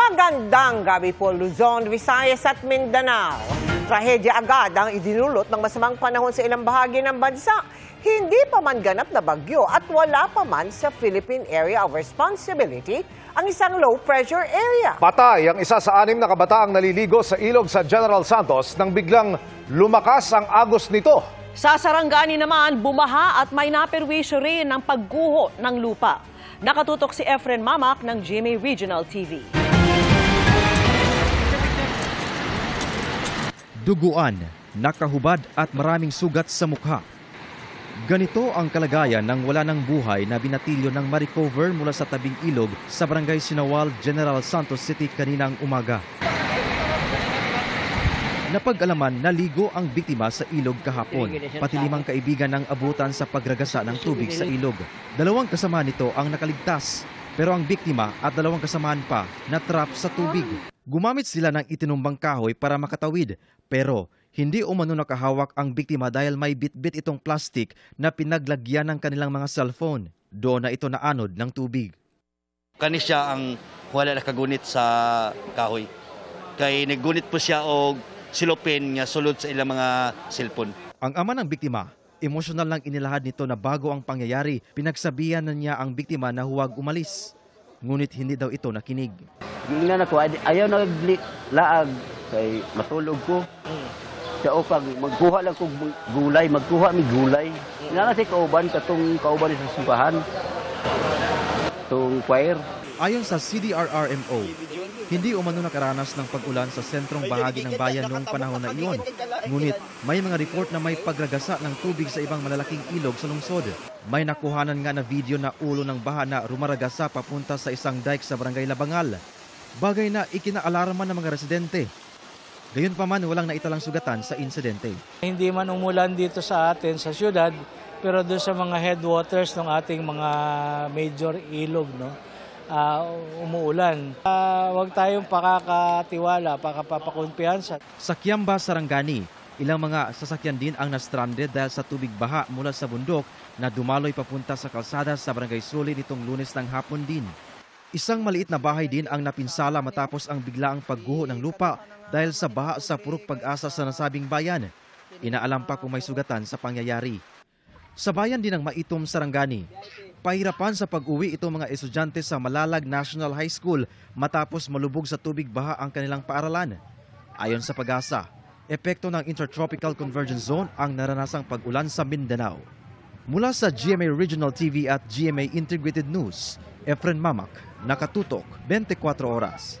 Magandang gabi po, Luzon, Visayas at Mindanao. Trahedya agad ang idinulot ng masamang panahon sa ilang bahagi ng bansa. Hindi pa man ganap na bagyo at wala pa man sa Philippine Area of Responsibility ang isang low-pressure area. Patay ang isa sa 6 na kabataang naliligo sa ilog sa General Santos nang biglang lumakas ang agos nito. Sa Sarangani naman, bumaha at may naperwisyo rin ng pagguho ng lupa. Nakatutok si Efren Mamak ng GMA Regional TV. Duguan, nakahubad at maraming sugat sa mukha. Ganito ang kalagayan ng wala ng buhay na binatilyo ng ma-recover mula sa tabing ilog sa Barangay Sinawal, General Santos City kaninang umaga. Napag-alaman naligo ang biktima sa ilog kahapon, pati 5 kaibigan ng abutan sa pagragasa ng tubig sa ilog. 2 kasama nito ang nakaligtas, pero ang biktima at 2 kasamaan pa na-trap sa tubig. Gumamit sila ng itinumbang kahoy para makatawid, pero hindi umano nakahawak ang biktima dahil may bit-bit itong plastic na pinaglagyan ng kanilang mga cellphone. Doon na ito naanod ng tubig. Kani siya ang wala nakagunit sa kahoy. Kay naggunit po siya og silopin nga sulod sa ilang mga cellphone. Ang ama ng biktima, emosyonal lang inilahad nito na bago ang pangyayari, pinagsabihan na niya ang biktima na huwag umalis. Ngunit hindi daw ito nakinig. Gingnan ako, ayaw na laag, kay matulog ko. Sa upag, magkuha lang kong gulay, magkuha mi gulay. Nga si kauban, kauban sa simbahan. Itong choir. Ayon sa CDRRMO, hindi umano nakaranas ng pag-ulan sa sentrong bahagi ng bayan noong panahon na iyon. Ngunit may mga report na may pagragasa ng tubig sa ibang malalaking ilog sa lungsod. May nakuhanan nga na video na ulo ng baha na rumaragasa papunta sa isang dike sa Barangay Labangal. Bagay na ikinaalarma ng mga residente. Gayunpaman, walang naitalang sugatan sa insidente. Hindi man umulan dito sa atin sa syudad, pero doon sa mga headwaters ng ating mga major ilog, no, umuulan. Huwag tayong pakakatiwala, pakapapakumpiyansa. Sa Kiamba, Sarangani, ilang mga sasakyan din ang na-stranded dahil sa tubig baha mula sa bundok na dumaloy papunta sa kalsada sa Barangay Suli nitong Lunes ng hapon din. Isang maliit na bahay din ang napinsala matapos ang biglaang pagguho ng lupa dahil sa baha sa Purok Pag-asa sa nasabing bayan. Inaalam pa kung may sugatan sa pangyayari. Sa bayan din ng Maitom, Sarangani, pahirapan sa pag-uwi itong mga estudyante sa Malalag National High School matapos malubog sa tubig baha ang kanilang paaralan. Ayon sa Pag-asa, epekto ng Intertropical Convergence Zone ang naranasang pag-ulan sa Mindanao. Mula sa GMA Regional TV at GMA Integrated News, Efren Mamak, nakatutok 24 oras.